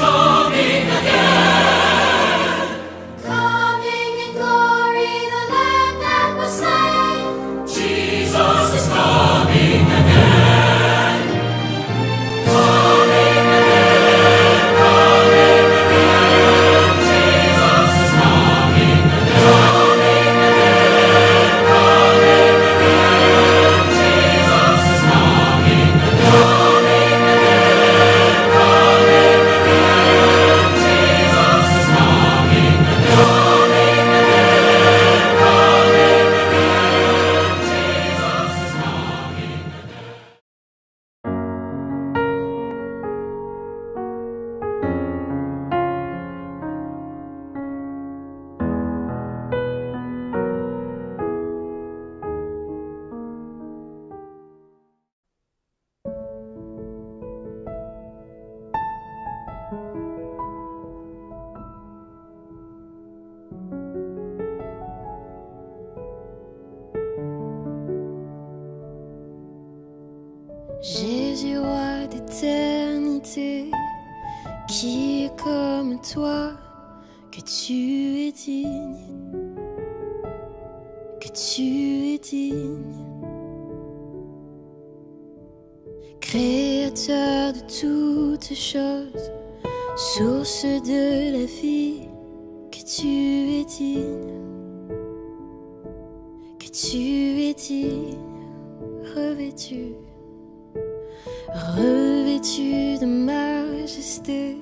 coming again. Coming in glory, the Lamb that was slain. Jesus is coming again. Coming again, coming again. Jesus is coming again. Coming again, coming again. Jesus is coming again. Coming again, coming again. Jesus is coming again. Coming again, coming again. Jesus is coming again. Jésus, roi d'éternité, qui est comme toi, que tu es digne, que tu es digne. Créateur de toutes choses, source de la vie, que tu es digne, que tu es digne, revêtu de majesté,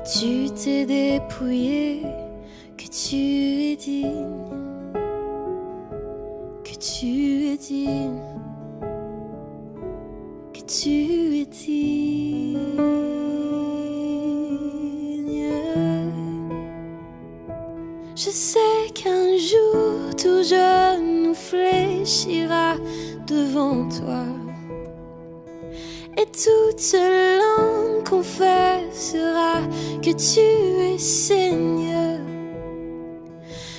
tu t'es dépouillé, que tu es digne, que tu es digne, que tu es digne. Je sais qu'un jour tout genou fléchira devant toi, et toute langue confessera que tu es Seigneur.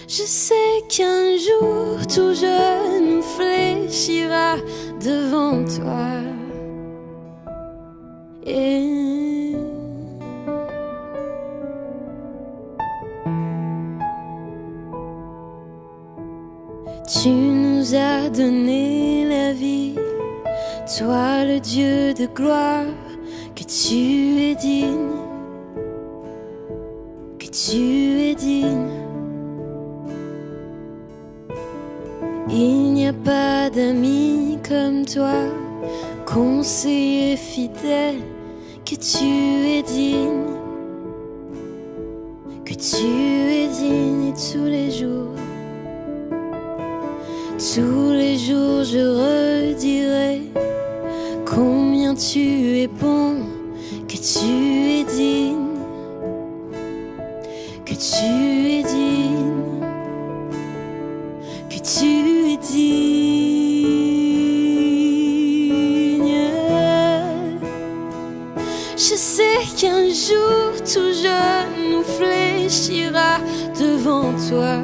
Je sais qu'un jour tout genou fléchira devant toi. Et tu nous as donné la vie, toi le Dieu de gloire, que tu es digne, que tu es digne. Il n'y a pas d'ami comme toi, conseiller fidèle, que tu es digne, que tu es digne. Et tous les jours je redirai combien tu es bon, que tu es digne, que tu es digne, que tu es digne. Je sais qu'un jour tout genou fléchira devant toi,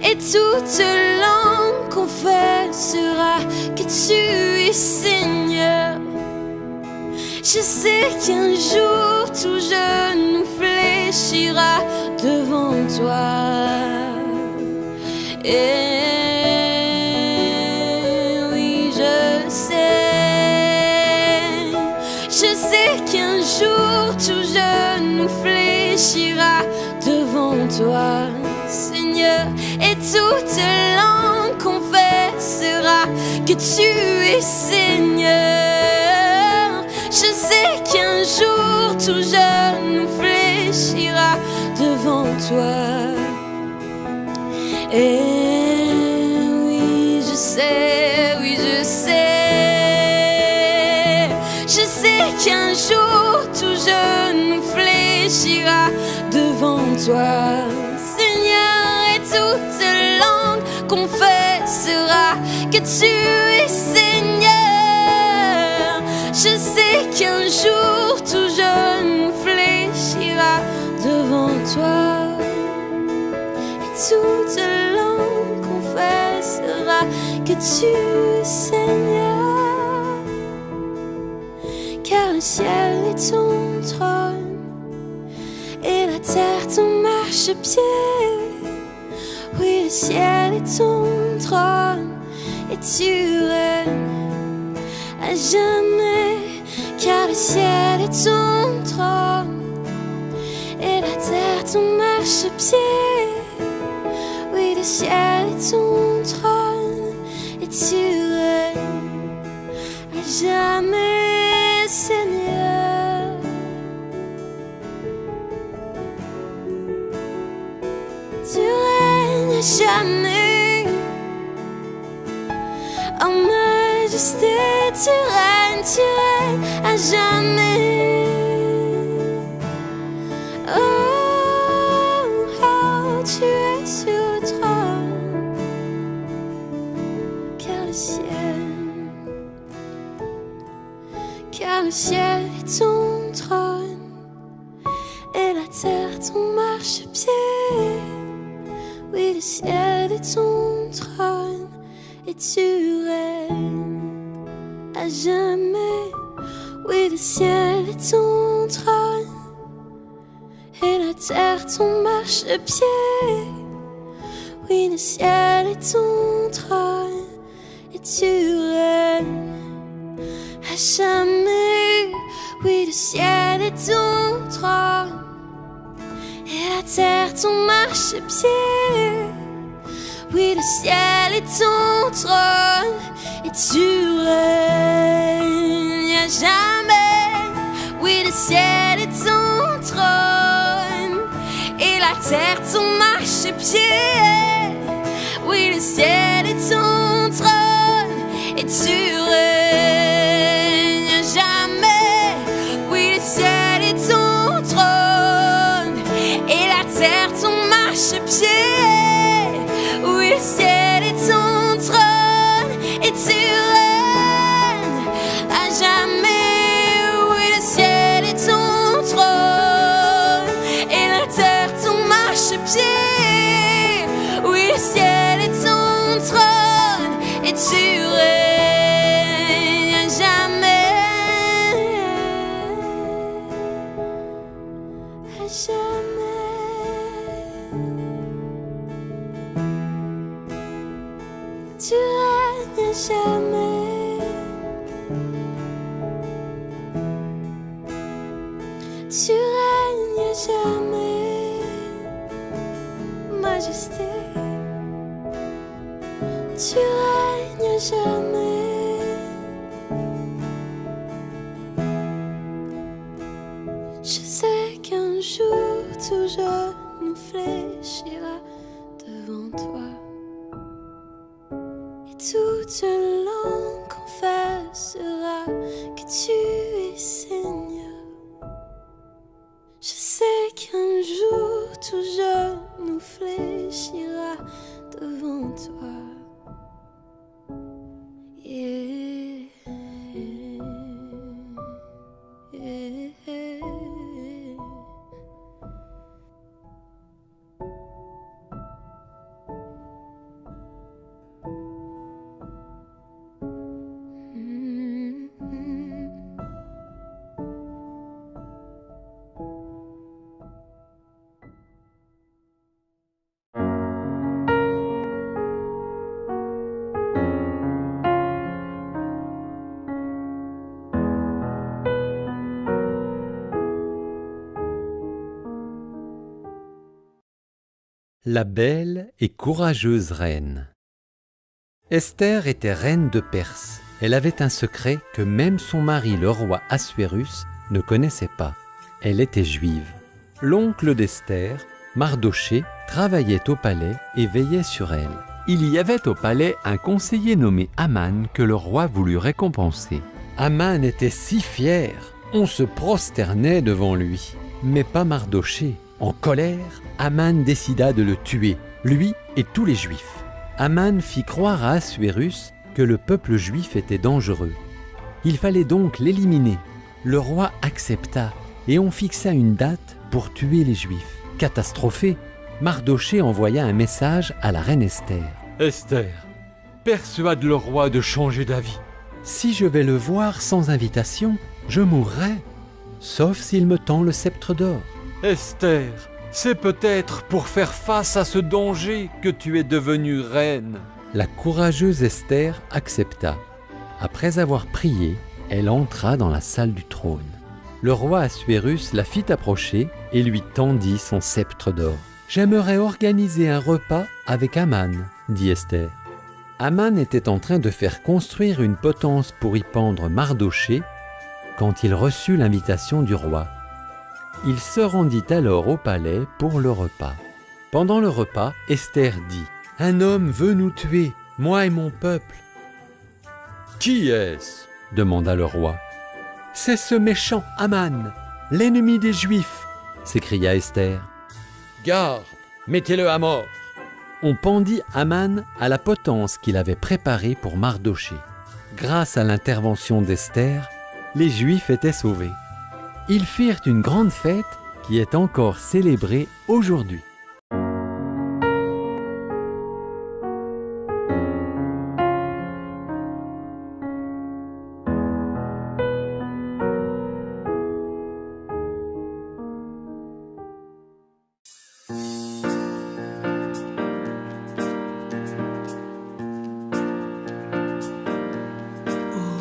et toute langue confessera que tu es Seigneur. Je sais qu'un jour tout genou fléchira devant toi. Et oui, je sais qu'un jour tout genou fléchira devant toi, Seigneur, et toute langue confessera que tu es Seigneur. Je sais qu'un jour tout genou fléchira devant toi. Et oui, je sais, je sais qu'un jour tout genou fléchira devant toi, Seigneur, et toute langue confessera que tu es Seigneur. Je sais qu'un jour tout genou fléchira devant toi, et toute langue confessera que tu es Seigneur. Car le ciel est ton trône, et la terre ton marchepied. Oui, le ciel est ton trône, et tu règnes à jamais, car le ciel est ton trône, et la terre ton marchepied. Oui, le ciel est ton trône, et tu règnes à jamais, Seigneur. Tu règnes à jamais, en majesté. Tu règnes à jamais. Oh, oh, tu es sur le trône, car le ciel est ton trône, et la terre ton marchepied. Oui, le ciel est ton trône, et tu règnes à jamais. Oui, le ciel est ton trône, et la terre ton marchepied. Oui, le ciel est ton trône, et tu règnes à jamais. Oui, le ciel est ton trône, et la terre ton marchepied. Oui, le ciel est ton trône, et tu règnes à jamais. Oui, le ciel est ton trône, et la terre ton marchepied. Oui, le ciel est ton trône, et tu règnes à jamais. Oui, le ciel est ton trône, et la terre ton marchepied. Oui, le ciel est ton trône, et tu règnes à jamais. Oui, le ciel est ton trône, et la terre ton marchepied. Oui, le ciel est ton trône, et tu règnes à jamais. À jamais. Tu règnes à jamais. Tu règnes à jamais. Majesté. Tu règnes à jamais. Je sais qu'un jour tout genou fléchira devant toi, et toute langue confessera que tu es Seigneur. Je sais qu'un jour tout genou fléchira devant toi. Yeah, yeah, yeah. La belle et courageuse reine. Esther était reine de Perse. Elle avait un secret que même son mari, le roi Assuérus, ne connaissait pas. Elle était juive. L'oncle d'Esther, Mardoché, travaillait au palais et veillait sur elle. Il y avait au palais un conseiller nommé Aman que le roi voulut récompenser. Aman était si fier, on se prosternait devant lui. Mais pas Mardoché. En colère, Aman décida de le tuer, lui et tous les Juifs. Aman fit croire à Assuérus que le peuple juif était dangereux. Il fallait donc l'éliminer. Le roi accepta et on fixa une date pour tuer les Juifs. Catastrophé, Mardoché envoya un message à la reine Esther. « Esther, persuade le roi de changer d'avis. Si je vais le voir sans invitation, je mourrai. sauf s'il me tend le sceptre d'or. Esther, c'est peut-être pour faire face à ce danger que tu es devenue reine. La courageuse Esther accepta. Après avoir prié, elle entra dans la salle du trône. Le roi Assuérus la fit approcher et lui tendit son sceptre d'or. « J'aimerais organiser un repas avec Aman, dit Esther. Aman était en train de faire construire une potence pour y pendre Mardochée quand il reçut l'invitation du roi. Il se rendit alors au palais pour le repas. Pendant le repas, Esther dit « Un homme veut nous tuer, moi et mon peuple. »« Qui est-ce » demanda le roi. « C'est ce méchant Aman, l'ennemi des Juifs !» s'écria Esther. « Garde, mettez-le à mort !» On pendit Aman à la potence qu'il avait préparée pour Mardochée. Grâce à l'intervention d'Esther, les Juifs étaient sauvés. Ils firent une grande fête qui est encore célébrée aujourd'hui.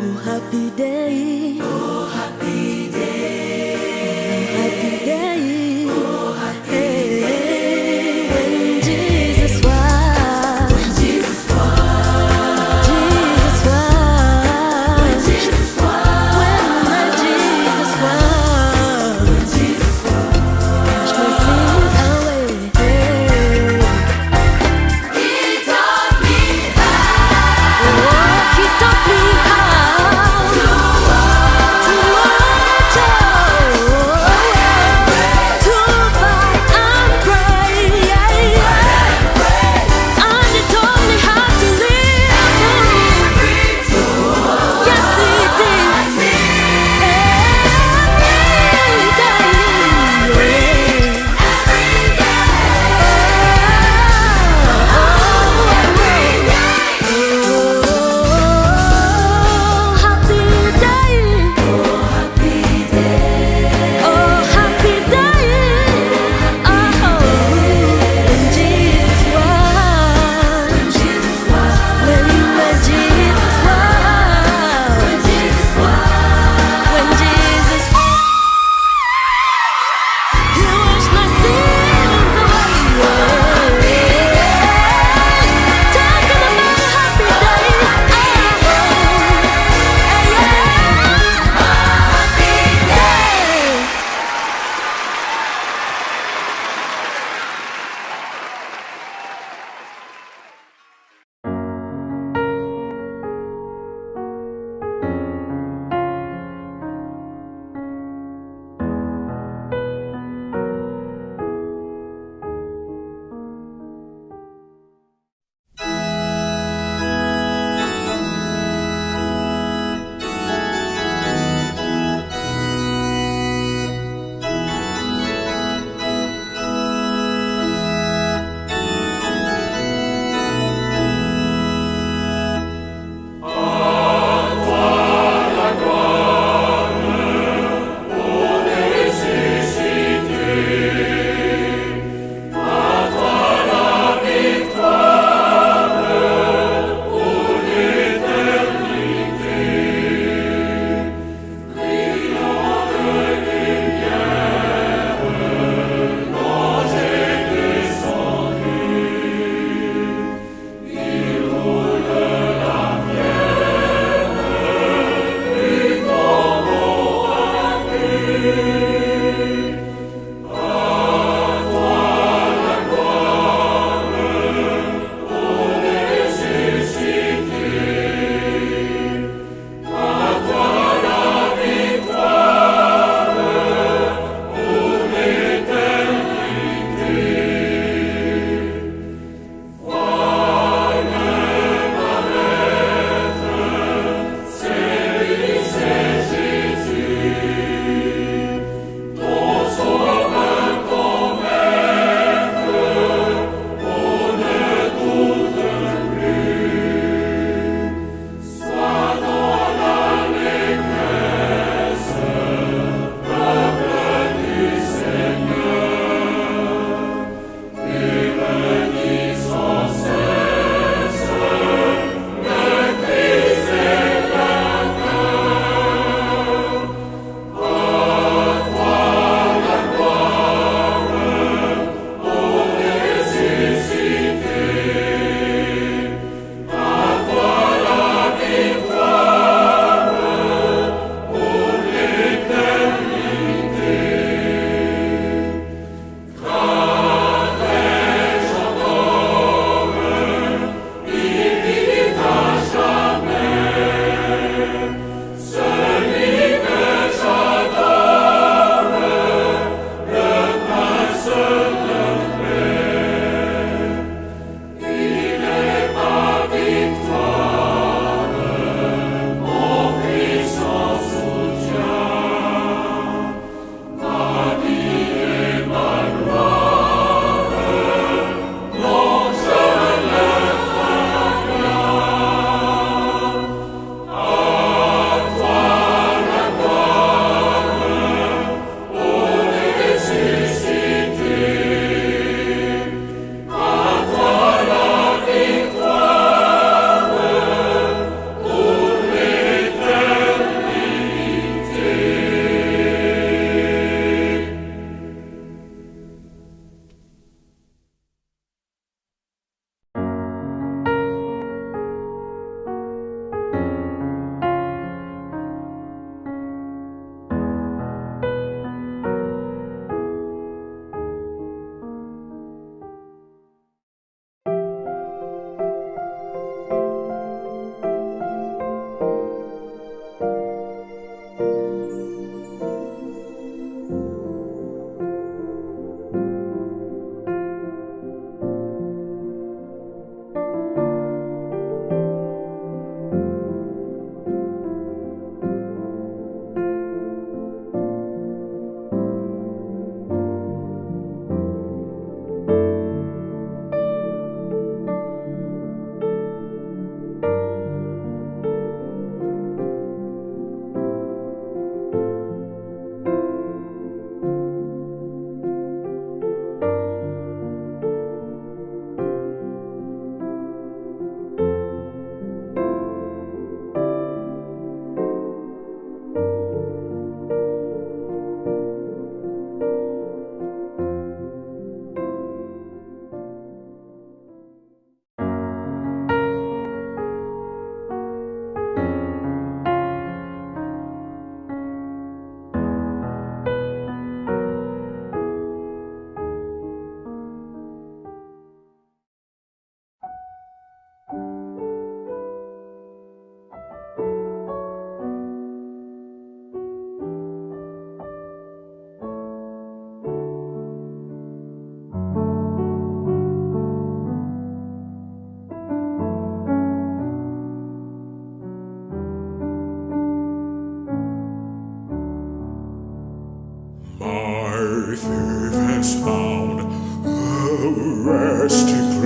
Oh, happy day. Oh, happy day. Happy day. Oh, happy day. When Jesus was. When Jesus was. Jesus was. When Jesus was. When my Jesus was. When Jesus was. Wash my sins away. He taught me how. Oh, he taught me how. To walk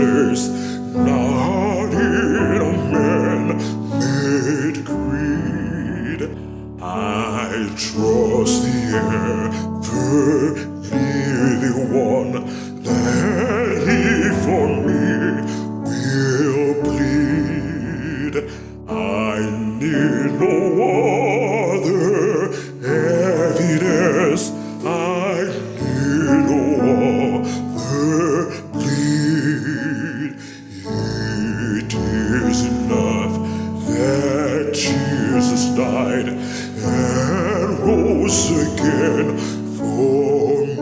place, not in a man-made creed. I trust the ever-living one, that he for me will plead. I need no other evidence, I need no other plead. It is enough that Jesus died and rose again for me.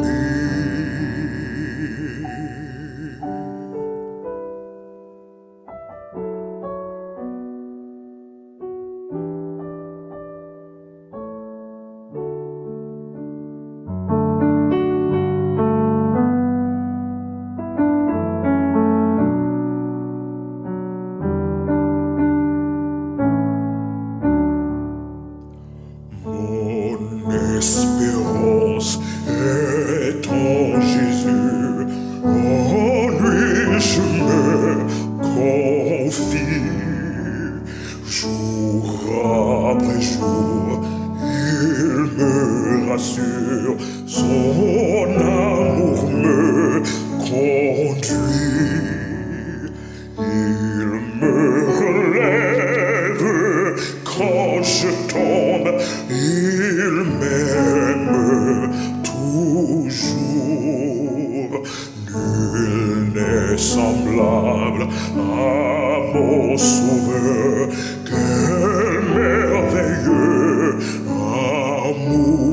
Mon espérance est en Jésus, en lui je me confie. Jour après jour, il me rassure, son amour me conduit. Il me relève quand je tombe, il m'aime toujours. Nul n'est semblable à mon sauveur, quel merveilleux amour.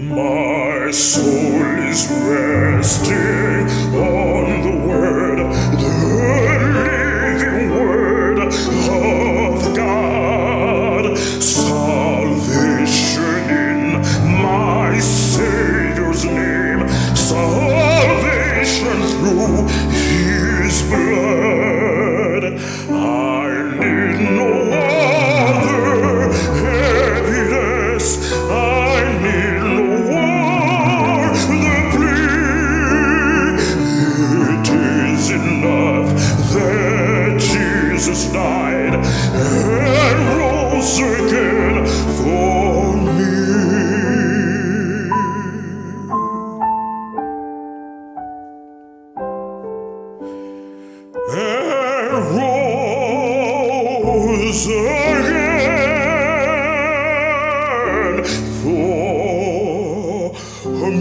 My soul is resting on the word, the living word of God. Salvation in my Savior's name, salvation through his blood. I need no other evidence, I need no other plea. It is enough that Jesus died and rose again for me. And rose again for me.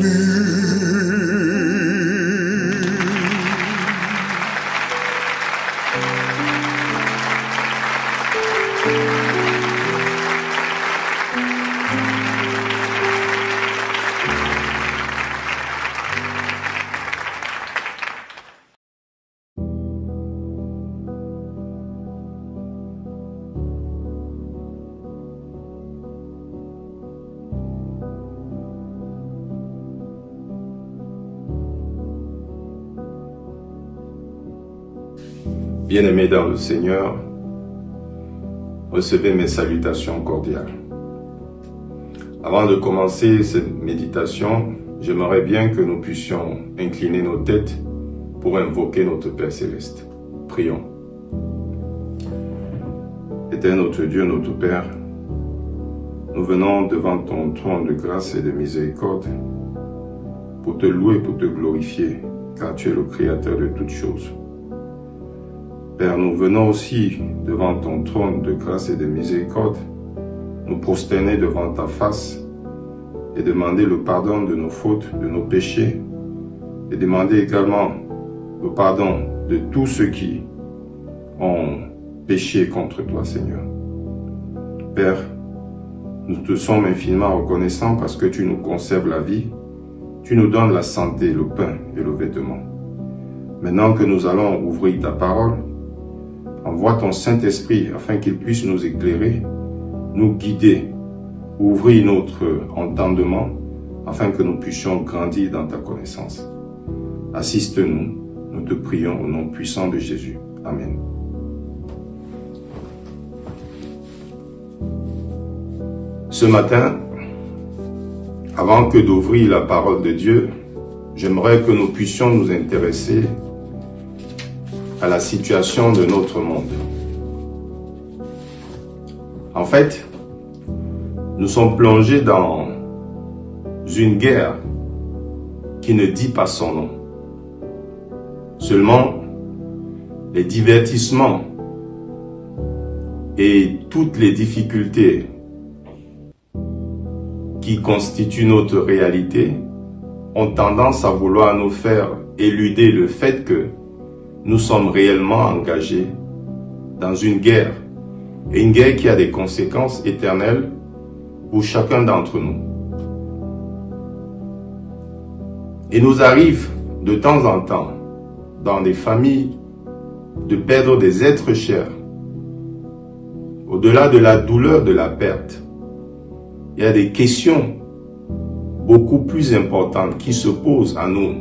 Bien-aimés dans le Seigneur, recevez mes salutations cordiales. Avant de commencer cette méditation, j'aimerais bien que nous puissions incliner nos têtes pour invoquer notre Père Céleste. Prions. Éternel notre Dieu, notre Père, nous venons devant ton trône de grâce et de miséricorde pour te louer, pour te glorifier, car tu es le Créateur de toutes choses. Père, nous venons aussi devant ton trône de grâce et de miséricorde, nous prosterner devant ta face et demander le pardon de nos fautes, de nos péchés, et demander également le pardon de tous ceux qui ont péché contre toi, Seigneur. Père, nous te sommes infiniment reconnaissants parce que tu nous conserves la vie, tu nous donnes la santé, le pain et le vêtement. Maintenant que nous allons ouvrir ta parole, envoie ton Saint-Esprit afin qu'il puisse nous éclairer nous guider, ouvrir notre entendement afin que nous puissions grandir dans ta connaissance. Assiste-nous, nous te prions au nom puissant de Jésus. Amen. Ce matin, avant que d'ouvrir la parole de Dieu, j'aimerais que nous puissions nous intéresser à la situation de notre monde. En fait, nous sommes plongés dans une guerre qui ne dit pas son nom. Seulement, les divertissements et toutes les difficultés qui constituent notre réalité ont tendance à vouloir nous faire éluder le fait que nous sommes réellement engagés dans une guerre, et une guerre qui a des conséquences éternelles pour chacun d'entre nous. Il nous arrive de temps en temps, dans des familles, de perdre des êtres chers. Au-delà de la douleur de la perte, il y a des questions beaucoup plus importantes qui se posent à nous.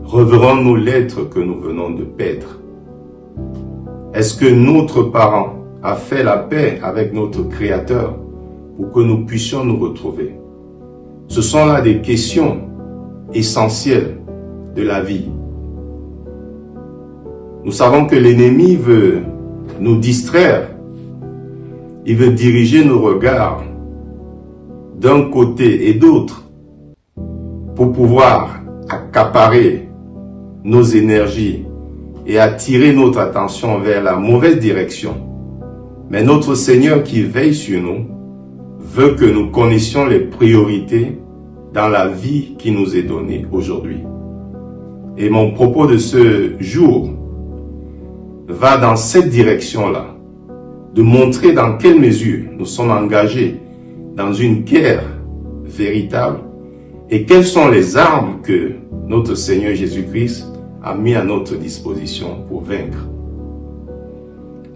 Reverrons-nous l'être que nous venons de perdre? Est-ce que notre parent a fait la paix avec notre Créateur pour que nous puissions nous retrouver? Ce sont là des questions essentielles de la vie. Nous savons que l'ennemi veut nous distraire. Il veut diriger nos regards d'un côté et d'autre pour pouvoir accaparer nos énergies et attirer notre attention vers la mauvaise direction. Mais notre Seigneur qui veille sur nous veut que nous connaissions les priorités dans la vie qui nous est donnée aujourd'hui. Et mon propos de ce jour va dans cette direction-là, de montrer dans quelle mesure nous sommes engagés dans une guerre véritable et quelles sont les armes que notre Seigneur Jésus-Christ a mis à notre disposition pour vaincre.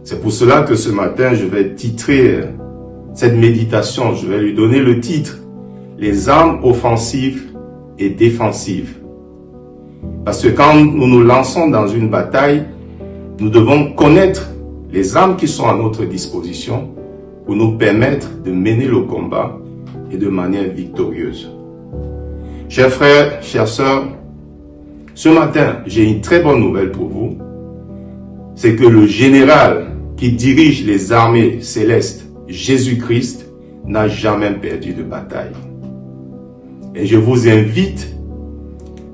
C'est pour cela que ce matin, je vais titrer cette méditation, je vais lui donner le titre « Les armes offensives et défensives ». Parce que quand nous nous lançons dans une bataille, nous devons connaître les armes qui sont à notre disposition pour nous permettre de mener le combat et de manière victorieuse. Chers frères, chères sœurs, ce matin, j'ai une très bonne nouvelle pour vous. C'est que le général qui dirige les armées célestes, Jésus-Christ, n'a jamais perdu de bataille. Et je vous invite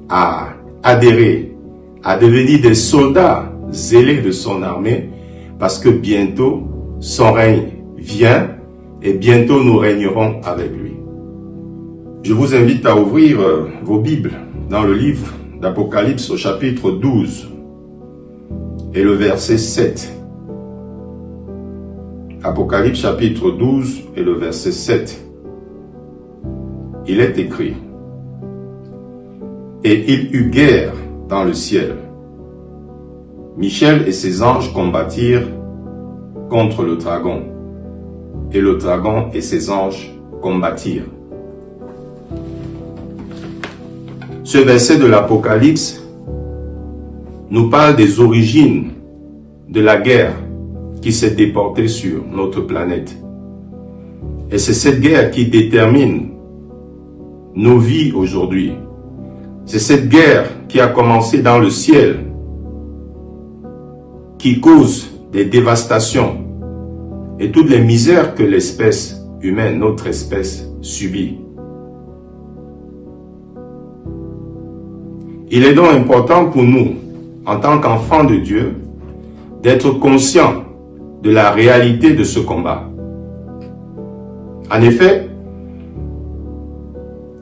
à adhérer, à devenir des soldats zélés de son armée, parce que bientôt, son règne vient et bientôt nous régnerons avec lui. Je vous invite à ouvrir vos Bibles dans le livre d'Apocalypse au chapitre 12 et le verset 7. Apocalypse chapitre 12 et le verset 7. Il est écrit: Et il eut guerre dans le ciel. Michel et ses anges combattirent contre le dragon, et le dragon et ses anges combattirent. Ce verset de l'Apocalypse nous parle des origines de la guerre qui s'est déportée sur notre planète. Et c'est cette guerre qui détermine nos vies aujourd'hui. C'est cette guerre qui a commencé dans le ciel, qui cause des dévastations et toutes les misères que l'espèce humaine, notre espèce, subit. Il est donc important pour nous, en tant qu'enfants de Dieu, d'être conscients de la réalité de ce combat. En effet,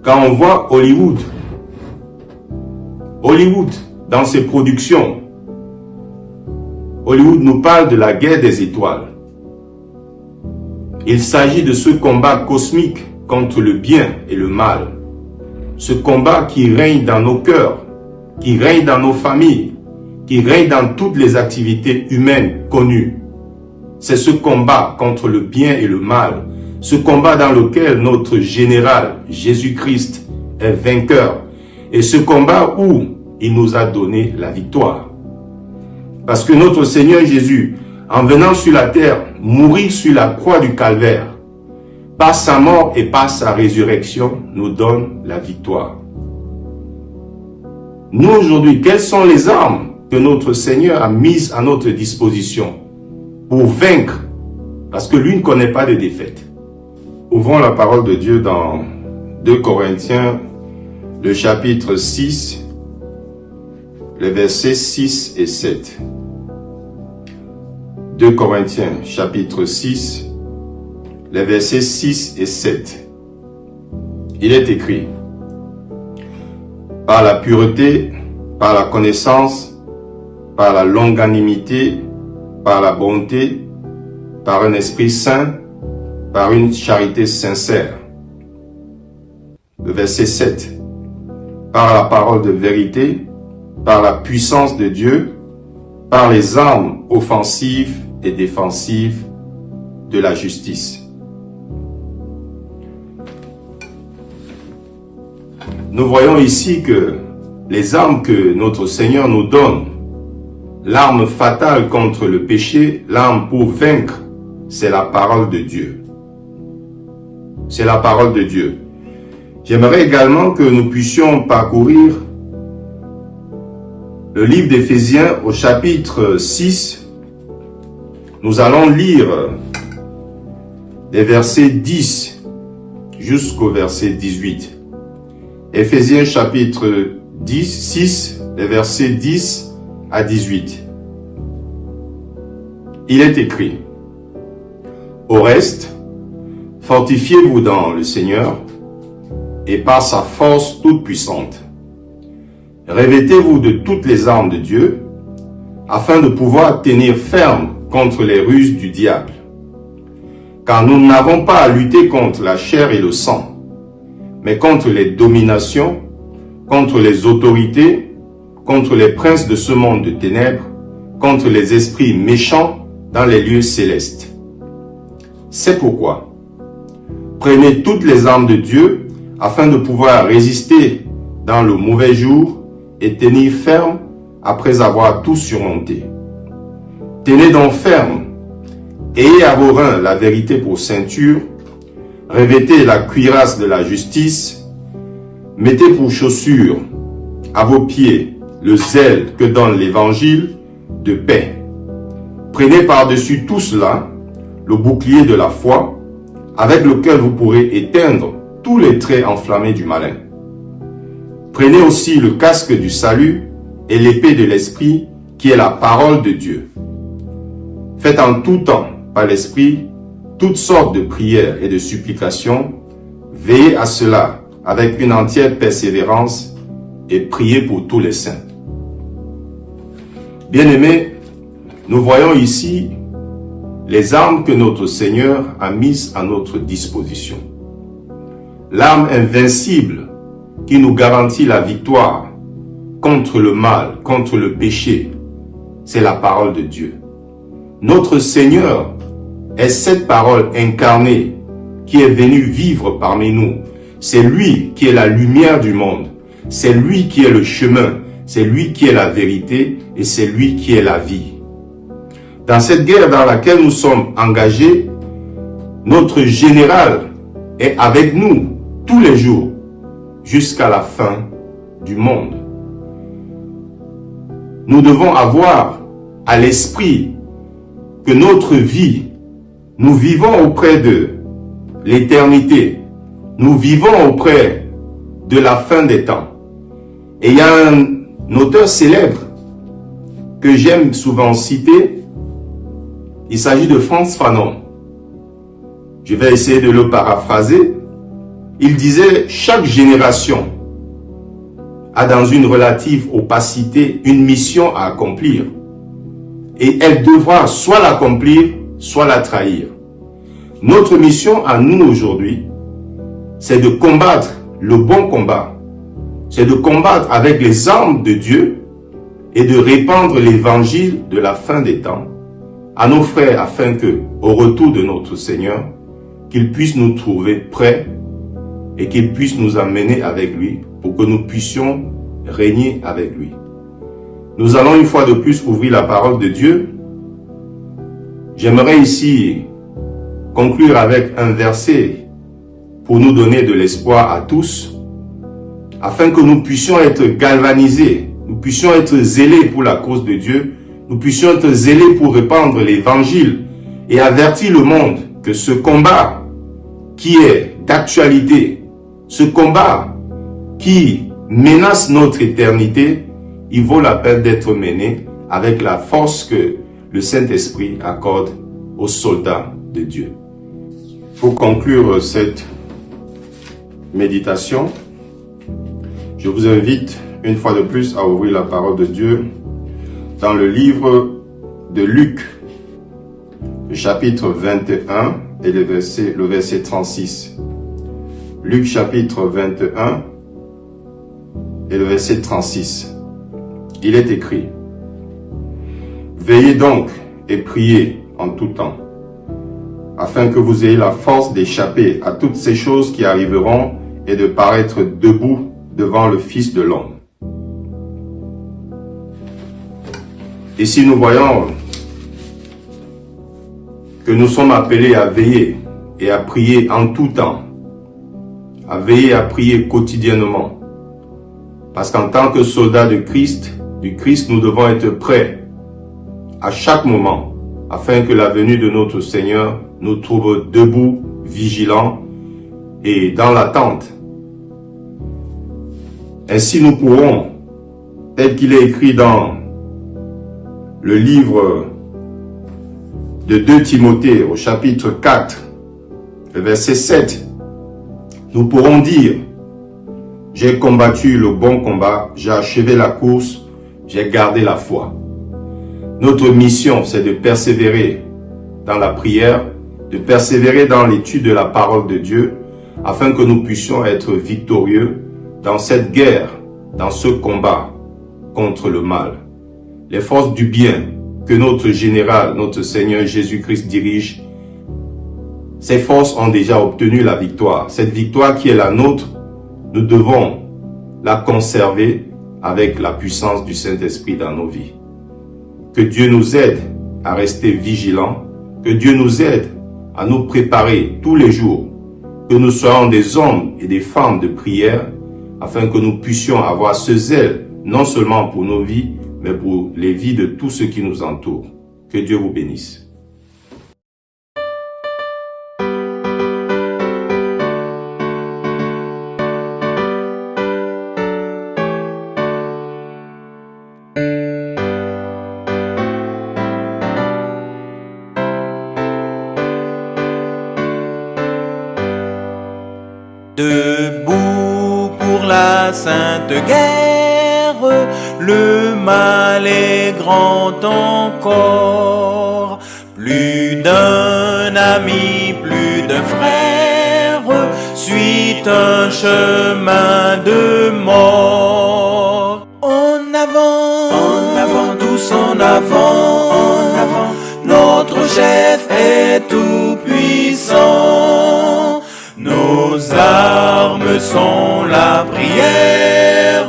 quand on voit Hollywood, dans ses productions, Hollywood nous parle de la guerre des étoiles. Il s'agit de ce combat cosmique contre le bien et le mal. Ce combat qui règne dans nos cœurs, qui règne dans nos familles, qui règne dans toutes les activités humaines connues. c'est ce combat contre le bien et le mal, ce combat dans lequel notre général, Jésus-Christ, est vainqueur, et ce combat où il nous a donné la victoire. Parce que notre Seigneur Jésus, en venant sur la terre, mourir sur la croix du calvaire, par sa mort et par sa résurrection, nous donne la victoire. Nous aujourd'hui, quelles sont les armes que notre Seigneur a mises à notre disposition pour vaincre? Parce que lui ne connaît pas de défaite. Ouvrons la parole de Dieu dans 2 Corinthiens, le chapitre 6, les versets 6 et 7. 2 Corinthiens, chapitre 6, les versets 6 et 7. Il est écrit: par la pureté, par la connaissance, par la longanimité, par la bonté, par un esprit saint, par une charité sincère. Le verset 7. Par la parole de vérité, par la puissance de Dieu, par les armes offensives et défensives de la justice. Nous voyons ici que les armes que notre Seigneur nous donne, l'arme fatale contre le péché, l'arme pour vaincre, c'est la parole de Dieu. C'est la parole de Dieu. J'aimerais également que nous puissions parcourir le livre d'Éphésiens au chapitre 6. Nous allons lire des versets 10 jusqu'au verset 18. Éphésiens chapitre 6, les versets 10 à 18. Il est écrit: au reste, fortifiez-vous dans le Seigneur et par sa force toute puissante. Revêtez-vous de toutes les armes de Dieu, afin de pouvoir tenir ferme contre les ruses du diable. Car nous n'avons pas à lutter contre la chair et le sang, mais contre les dominations, contre les autorités, contre les princes de ce monde de ténèbres, contre les esprits méchants dans les lieux célestes. C'est pourquoi, prenez toutes les armes de Dieu afin de pouvoir résister dans le mauvais jour et tenir ferme après avoir tout surmonté. Tenez donc ferme, ayez à vos reins la vérité pour ceinture, revêtez la cuirasse de la justice, mettez pour chaussure à vos pieds le zèle que donne l'évangile de paix. Prenez par-dessus tout cela le bouclier de la foi, avec lequel vous pourrez éteindre tous les traits enflammés du malin. Prenez aussi le casque du salut et l'épée de l'esprit, qui est la parole de Dieu. Faites en tout temps, par l'esprit, toutes sortes de prières et de supplications. Veillez à cela avec une entière persévérance et priez pour tous les saints. Bien-aimés, nous voyons ici les armes que notre Seigneur a mises à notre disposition. L'arme invincible qui nous garantit la victoire contre le mal, contre le péché, c'est la parole de Dieu. Notre Seigneur est cette parole incarnée qui est venue vivre parmi nous. C'est lui qui est la lumière du monde. C'est lui qui est le chemin. C'est lui qui est la vérité et c'est lui qui est la vie. Dans cette guerre dans laquelle nous sommes engagés, notre général est avec nous tous les jours jusqu'à la fin du monde. Nous devons avoir à l'esprit que notre vie, nous vivons auprès de l'éternité. Nous vivons auprès de la fin des temps. Et il y a un auteur célèbre que j'aime souvent citer. Il s'agit de Frantz Fanon. Je vais essayer de le paraphraser. Il disait: chaque génération a dans une relative opacité une mission à accomplir. Et elle devra soit l'accomplir, soit la trahir. Notre mission à nous aujourd'hui, c'est de combattre le bon combat. C'est de combattre avec les armes de Dieu et de répandre l'évangile de la fin des temps à nos frères afin que, au retour de notre Seigneur, qu'il puisse nous trouver prêts et qu'il puisse nous amener avec lui pour que nous puissions régner avec lui. Nous allons une fois de plus ouvrir la parole de Dieu. J'aimerais ici conclure avec un verset pour nous donner de l'espoir à tous, afin que nous puissions être galvanisés, nous puissions être zélés pour la cause de Dieu, nous puissions être zélés pour répandre l'évangile et avertir le monde que ce combat qui est d'actualité, ce combat qui menace notre éternité, il vaut la peine d'être mené avec la force que le Saint-Esprit accorde aux soldats de Dieu. Pour conclure cette méditation, je vous invite une fois de plus à ouvrir la parole de Dieu dans le livre de Luc, le chapitre 21 et le verset 36. Luc chapitre 21 et le verset 36. Il est écrit: Veillez donc et priez en tout temps, afin que vous ayez la force d'échapper à toutes ces choses qui arriveront et de paraître debout devant le Fils de l'homme. Ici, nous voyons que nous sommes appelés à veiller et à prier en tout temps, à veiller et à prier quotidiennement. Parce qu'en tant que soldats du Christ, nous devons être prêts à chaque moment, afin que la venue de notre Seigneur nous trouve debout, vigilants et dans l'attente. Ainsi nous pourrons, tel qu'il est écrit dans le livre de 2 Timothée au chapitre 4, le verset 7, nous pourrons dire: J'ai combattu le bon combat, j'ai achevé la course, j'ai gardé la foi. Notre mission, c'est de persévérer dans la prière, de persévérer dans l'étude de la parole de Dieu, afin que nous puissions être victorieux dans cette guerre, dans ce combat contre le mal. Les forces du bien que notre général, notre Seigneur Jésus-Christ dirige, ces forces ont déjà obtenu la victoire. Cette victoire qui est la nôtre, nous devons la conserver avec la puissance du Saint-Esprit dans nos vies. Que Dieu nous aide à rester vigilants, que Dieu nous aide à nous préparer tous les jours, que nous soyons des hommes et des femmes de prière, afin que nous puissions avoir ce zèle, non seulement pour nos vies, mais pour les vies de tous ceux qui nous entourent. Que Dieu vous bénisse. Debout pour la sainte guerre, le mal est grand encore. Plus d'un ami, plus d'un frère, suit un chemin de mort. En avant, tous en avant, notre chef est tout puissant. Nos armes sont la prière,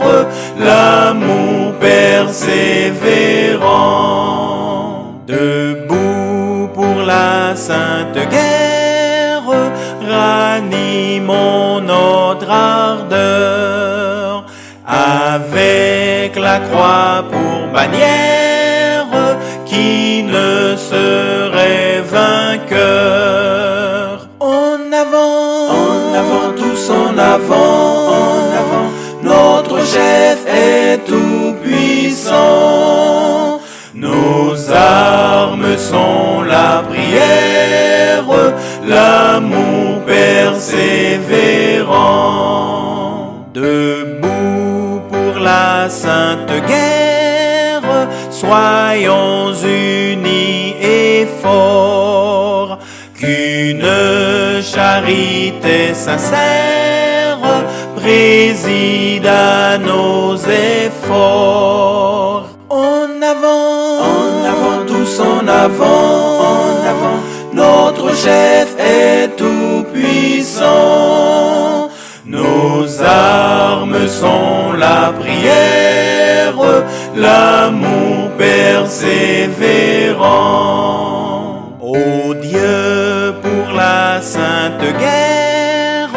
l'amour persévérant. Debout pour la sainte guerre, ranimons notre ardeur. Avec la croix pour bannière, qui ne serait vainqueur. En avant, tous en avant, notre chef est tout puissant. Nos armes sont la prière, l'amour persévérant. Debout pour la sainte guerre, soyons unis et forts. Qu'une charité sincère préside à nos efforts. En avant, tous en avant, chef est tout puissant. Nos armes sont la prière, l'amour persévérant. Ô Dieu, pour la sainte guerre,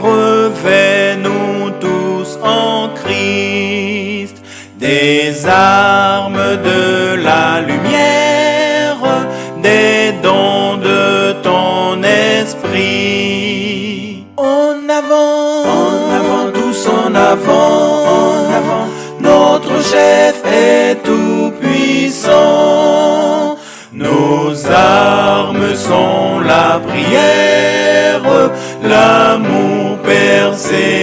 revêt-nous tous en Christ, des armes de la lumière, des dons de ton esprit. En avant, tous en avant, notre chef est tout puissant. Nos armes sont la prière, l'amour persévérant.